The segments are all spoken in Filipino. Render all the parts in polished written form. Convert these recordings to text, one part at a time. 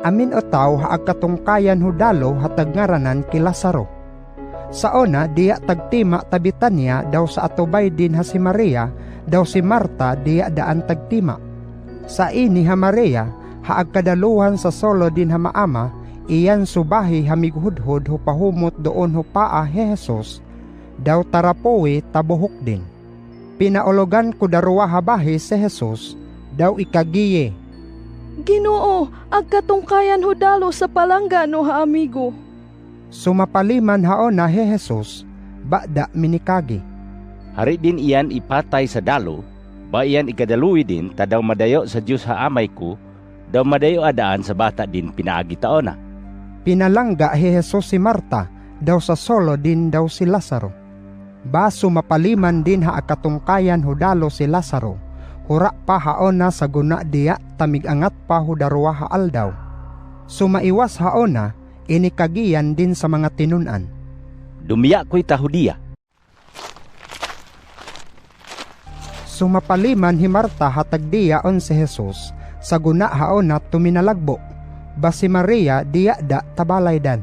amin otaw haag katungkayan hudalo hatag ngaranan ki Lazaro. Saona diya tagtima ta Betania daw sa atubay din ha si Maria, daw si Marta diya daan tagtima. Sa ini ha Maria, haag kadaluhan sa solo din ha maama, iyan subahi hamiguhudhod ho pahumot doon ho paa he Jesus, daw tarapowe tabuhok din. Pinaologan ko daruwa habahi si Jesus, daw ikagiye. Ginoo, agkatungkayan ho dalo sa palangga no ha amigo. Sumapaliman haon na he Jesus, bada minikagi. Hari din iyan ipatay sa dalo, ba iyan ikadaluwi din tadaw madayo sa Diyos ha amay ko, daw madayo adaan sa bata din pinaagi taon na. Pinalangga he Jesus si Marta, daw sa solo din daw si Lazaro. Ba sumapaliman din ha akatungkayan ho dalo si Lazaro, hura pa haon na sa guna diya tamigangat pa ho darwa ha aldaw. Sumaiwas haon na, inikagiyan din sa mga tinunan. Dumiya ko'y tahudiya. Sumapaliman hi Marta hatag diyaon si Jesus, sa guna haon na tuminalagbo. Ba si Maria diya da tabalaydan.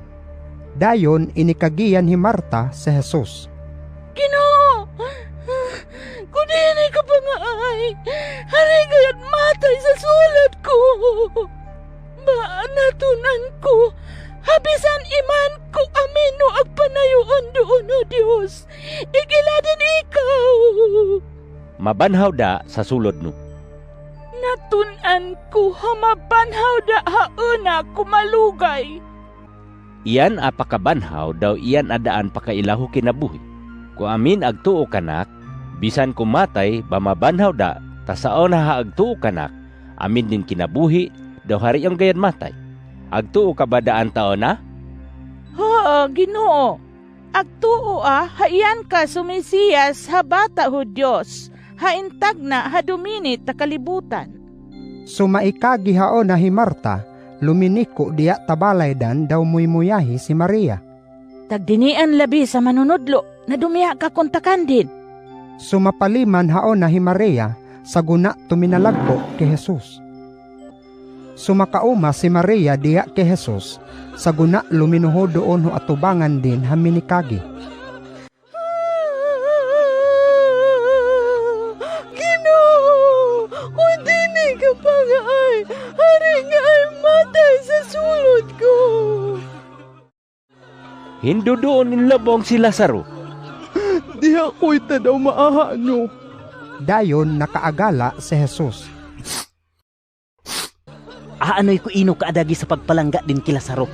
Dayon inikagiyan hi Marta si Jesus. Ginoo, kudini ka pa nga ay, harigayat matay sa sulat ko. Maanatunan ko, habisan iman ko amin no agpanayoon doon o Diyos, ikiladin ikaw. Mabanhaw da sa sulod no. Natunan ko hamabanhaw da hauna kumalugay. Iyan apakabanhaw daw iyan adaan pakailahu kinabuhi. Kung amin agtuo kanak, bisan kumatay bamabanhaw da, tasaon ha agtuo kanak, amin din kinabuhi, daw hari ang gayan matay. Agtuo ka ba daan taon na? Ha, Ginoo. Agtuo haiyan ka sumisiyas ha bata ho Diyos, haintag na ha duminit ta kalibutan. Sumaikagi haon na hi Marta, luminiko diya tabalaydan daw muymuyahi si Maria. Tagdinian labi sa manunudlo, na dumiha ka kontakan din. Sumapaliman haon na hi Maria, sa guna tuminalagbo kay Jesus. Sumakauma si Maria diya kay Jesus, sa guna luminuho doon ho atubangan din haminikagi. Ginoo, hindi ni ka pa nga ay, hari nga ay matay sa sulod ko. Hindu doon nilabong si Lazaro. Di ako'y tadaw maahano. Dayon nakaagala si Jesus. Ano'y ko ino kaadagi sa pagpalangga din kila Lazaro.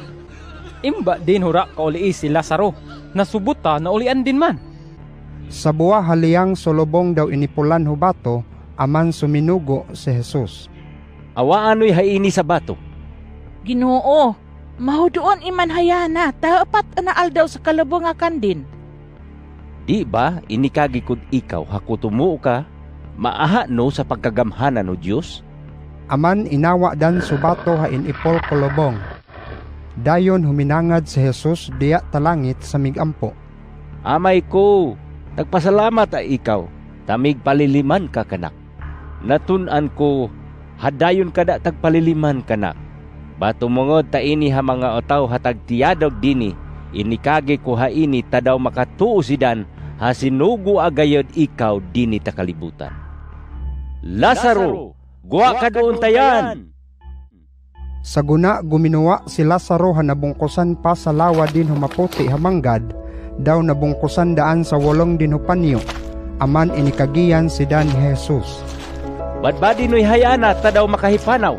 Imba din hura kauli si Lazaro, nasubuta na ulian din man. Sa buwa haliyang solobong daw inipulan ho bato, aman suminugo si Jesus. Awaano'y haini sa bato. Ginoo, mahudoon iman hayana, tapat na aldaw sa kalubungakan din. Di ba inikagi kud ikaw hakutumo ka, maaha no sa pagkagamhanan no Diyos? Aman inawa dan subato ha inipol kolobong. Dayon huminangad si Jesus diya talangit sa migampo. Amay ko, nagpasalamat ikaw, tamig paliliman ka kanak. Natunan ko, hadayon kada tagpaliliman kanak. Bato mongod ta ini ha mga otaw hatag tiyadog dini, inikagi ko ha ini tadaw makatuo sidan, ha sinugo agayod ikaw dini ta kalibutan. Lazaro, guwa ka doon tayan! Sa guna guminawa si Lazaro ha nabungkusan pa sa lawa din humaputi hamanggad, daw nabungkusan daan sa wolong din hupanyo, aman inikagiyan si dan Jesus. Badbadi no'y hayana tadaw makahipanaw.